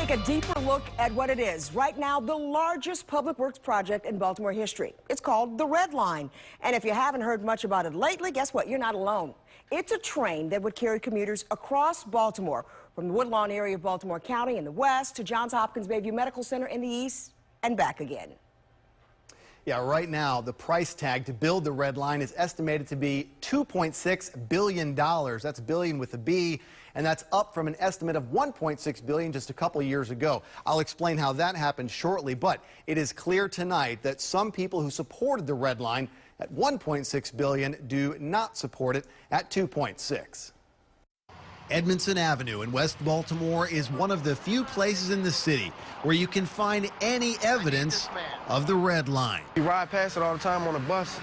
take a deeper look at what it is. Right now, the largest public works project in Baltimore history. It's called the Red Line. And if you haven't heard much about it lately, guess what? You're not alone. It's a train that would carry commuters across Baltimore, from the Woodlawn area of Baltimore County in the west to Johns Hopkins Bayview Medical Center in the east and back again. Yeah, right now, the price tag to build the Red Line is estimated to be $2.6 billion. That's billion with a B, and that's up from an estimate of $1.6 billion just a couple years ago. I'll explain how that happened shortly, but it is clear tonight that some people who supported the Red Line at $1.6 billion do not support it at $2.6. Edmondson Avenue in West Baltimore is one of the few places in the city where you can find any evidence of the Red Line. You ride past it all the time on a bus.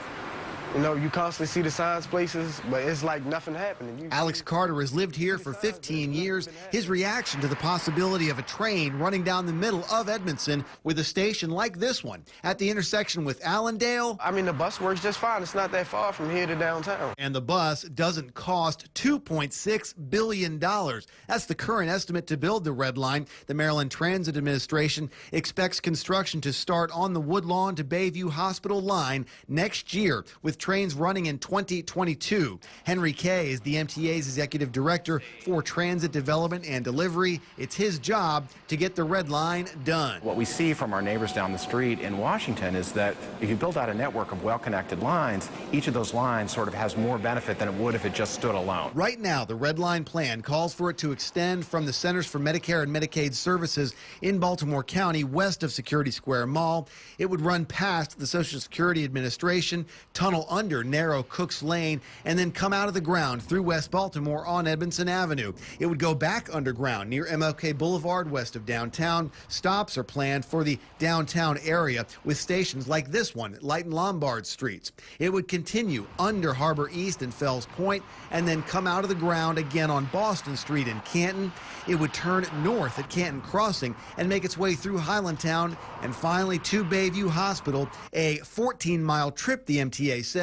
You know, you constantly see the signs places, but it's like nothing happening. Alex Carter has lived here for 15 years. His reaction to the possibility of a train running down the middle of Edmondson with a station like this one at the intersection with Allendale. I mean, the bus works just fine. It's not that far from here to downtown. And the bus doesn't cost $2.6 billion. That's the current estimate to build the Red Line. The Maryland Transit Administration expects construction to start on the Woodlawn to Bayview Hospital line next year, with trains running in 2022. Henry Kay is the MTA's executive director for transit development and delivery. It's his job to get the Red Line done. What we see from our neighbors down the street in Washington is that if you build out a network of well-connected lines, each of those lines sort of has more benefit than it would if it just stood alone. Right now, the Red Line plan calls for it to extend from the Centers for Medicare and Medicaid Services in Baltimore County west of Security Square Mall. It would run past the Social Security Administration, tunnel under narrow Cooks Lane, and then come out of the ground through West Baltimore on Edmondson Avenue. It would go back underground near MLK Boulevard west of downtown. Stops are planned for the downtown area with stations like this one at Light and Lombard Streets. It would continue under Harbor East and Fells Point and then come out of the ground again on Boston Street in Canton. It would turn north at Canton Crossing and make its way through Highlandtown and finally to Bayview Hospital, a 14-mile trip, the MTA says,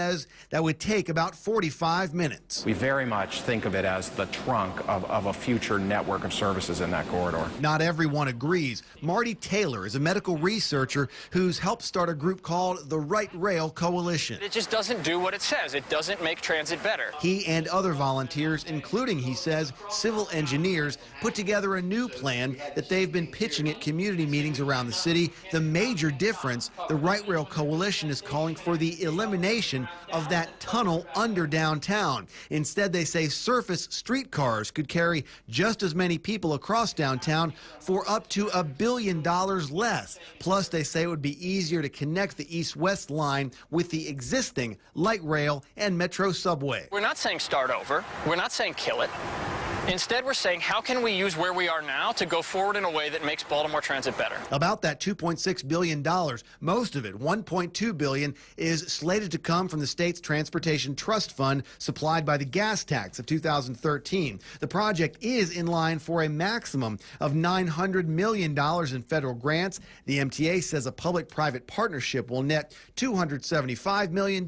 that would take about 45 minutes. We very much think of it as the trunk of a future network of services in that corridor. Not everyone agrees. Marty Taylor is a medical researcher who's helped start a group called the Right Rail Coalition. It just doesn't do what it says. It doesn't make transit better. He and other volunteers, including, he says, civil engineers, put together a new plan that they've been pitching at community meetings around the city. The major difference, the Right Rail Coalition is calling for the elimination of that tunnel under downtown. Instead, they say surface streetcars could carry just as many people across downtown for up to $1 billion less. Plus, they say it would be easier to connect the east-west line with the existing light rail and metro subway. We're not saying start over. We're not saying kill it. Instead, we're saying, how can we use where we are now to go forward in a way that makes Baltimore Transit better? About that $2.6 billion, most of it, $1.2 billion, is slated to come from the state's Transportation Trust Fund supplied by the gas tax of 2013. The project is in line for a maximum of $900 million in federal grants. The MTA says a public-private partnership will net $275 million,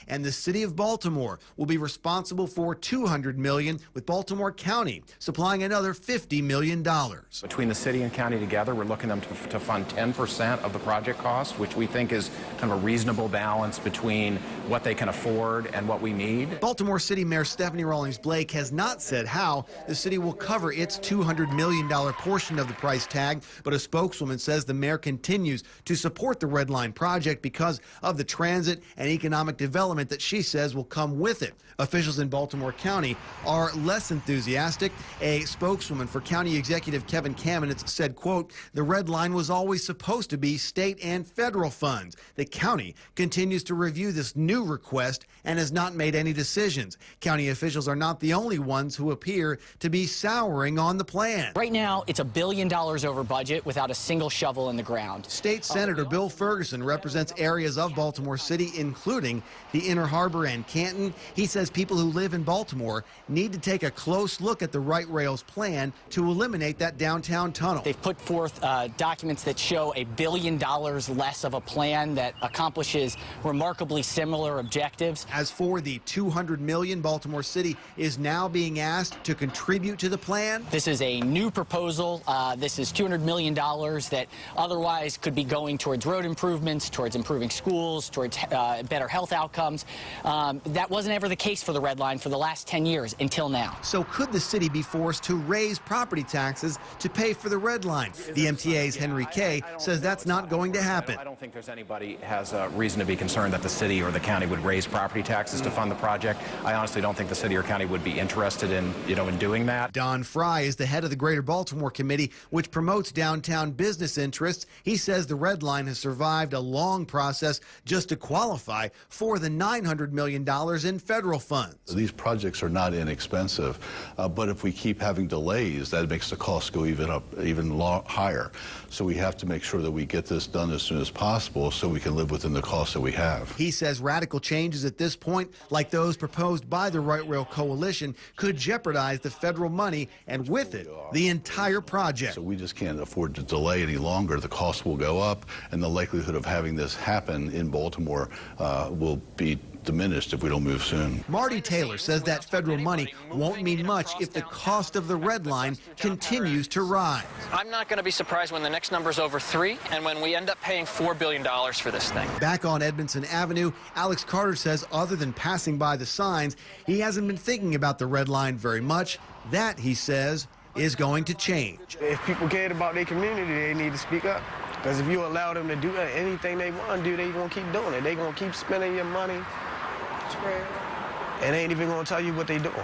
and the city of Baltimore will be responsible for $200 million, with Baltimore County supplying another $50 million. Between the city and county together, we're looking to fund 10% of the project cost, which we think is kind of a reasonable balance between what they can afford and what we need. Baltimore City Mayor Stephanie Rawlings Blake has not said how the city will cover its $200 million portion of the price tag, but a spokeswoman says the mayor continues to support the Red Line project because of the transit and economic development that she says will come with it. Officials in Baltimore County are less enthusiastic. A spokeswoman for County Executive Kevin Kamenetz said, quote, "The Red Line was always supposed to be state and federal funds. The county continues to review this new request and has not made any decisions. County officials are not the only ones who appear to be souring on the plan." Right now, it's $1 billion over budget without a single shovel in the ground. State Senator Bill Ferguson represents areas of Baltimore City, including the Inner Harbor and Canton. He says people who live in Baltimore need to take a close look at the Right Rail's plan to eliminate that downtown tunnel. They've put forth documents that show $1 billion less of a plan that accomplishes remarkably similar objectives. As for the $200 million, Baltimore City is now being asked to contribute to the plan. This is a new proposal. This is $200 million that otherwise could be going towards road improvements, towards improving schools, towards better health outcomes. That wasn't ever the case for the Red Line for the last 10 years until now. So could the city be forced to raise property taxes to pay for the Red Line? The MTA's Henry Kay says that's not going to happen. I don't think there's anybody has a reason to be concerned that the city or the county would raise property taxes to fund the project. I honestly don't think the city or county would be interested in, in doing that. Don Fry is the head of the Greater Baltimore Committee, which promotes downtown business interests. He says the Red Line has survived a long process just to qualify for the $900 million in federal funds. These projects are not inexpensive, but if we keep having delays, that makes the cost go even higher. So we have to make sure that we get this done as soon as possible so we can live within the costs that we have. He says radical changes at this point, like those proposed by the Right Rail Coalition, could jeopardize the federal money and with it, the entire project. So we just can't afford to delay any longer. The cost will go up and the likelihood of having this happen in Baltimore will be diminished if we don't move soon. Marty Taylor says that federal money won't mean much if the cost of the Red Line continues to rise. I'm not going to be surprised when the next number's over 3 and when we end up paying $4 billion for this thing. Back on Edmondson Avenue, Alex Carter says other than passing by the signs, he hasn't been thinking about the Red Line very much. That, he says, is going to change. If people cared about their community, they need to speak up. Because if you allow them to do anything they want to do, they're going to keep doing it. They're going to keep spending your money. And they ain't even going to tell you what they're doing.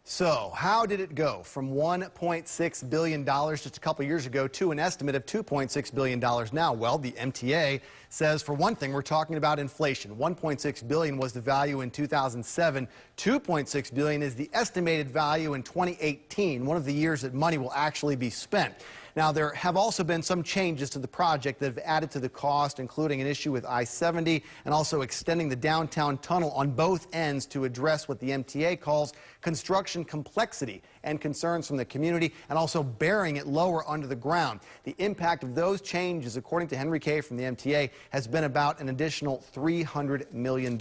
So how did it go from $1.6 billion just a couple years ago to an estimate of $2.6 billion now? Well, the MTA says, for one thing, we're talking about inflation. $1.6 billion was the value in 2007. $2.6 billion is the estimated value in 2018, one of the years that money will actually be spent. Now, there have also been some changes to the project that have added to the cost, including an issue with I-70 and also extending the downtown tunnel on both ends to address what the MTA calls construction complexity and concerns from the community, and also burying it lower under the ground. The impact of those changes, according to Henry Kay from the MTA, has been about an additional $300 million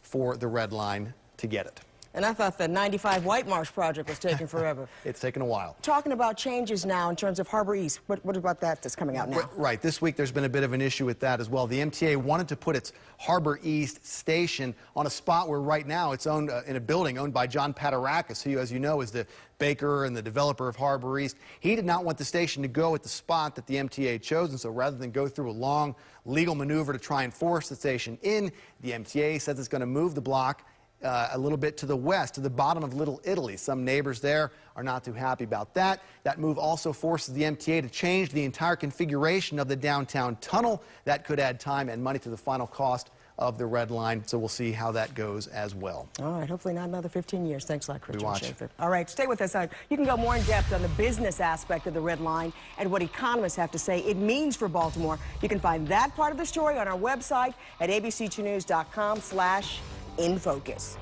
for the Red Line to get it. And I thought the 95 White Marsh project was taking forever. It's taken a while. Talking about changes now in terms of Harbor East, what about that that's coming out now? Right. This week there's been a bit of an issue with that as well. The MTA wanted to put its Harbor East station on a spot where right now it's owned in a building owned by John Patarakis, who, as you know, is the baker and the developer of Harbor East. He did not want the station to go at the spot that the MTA chose, and so rather than go through a long legal maneuver to try and force the station in, the MTA says it's going to move the block a little bit to the west, to the bottom of Little Italy. Some neighbors there are not too happy about that. That move also forces the MTA to change the entire configuration of the downtown tunnel. That could add time and money to the final cost of the Red Line, so we'll see how that goes as well. All right, hopefully not another 15 years. Thanks a lot, Christian Schaffer. Watch. All right, stay with us. You can go more in depth on the business aspect of the Red Line and what economists have to say it means for Baltimore. You can find that part of the story on our website at abc2news.com/infocus.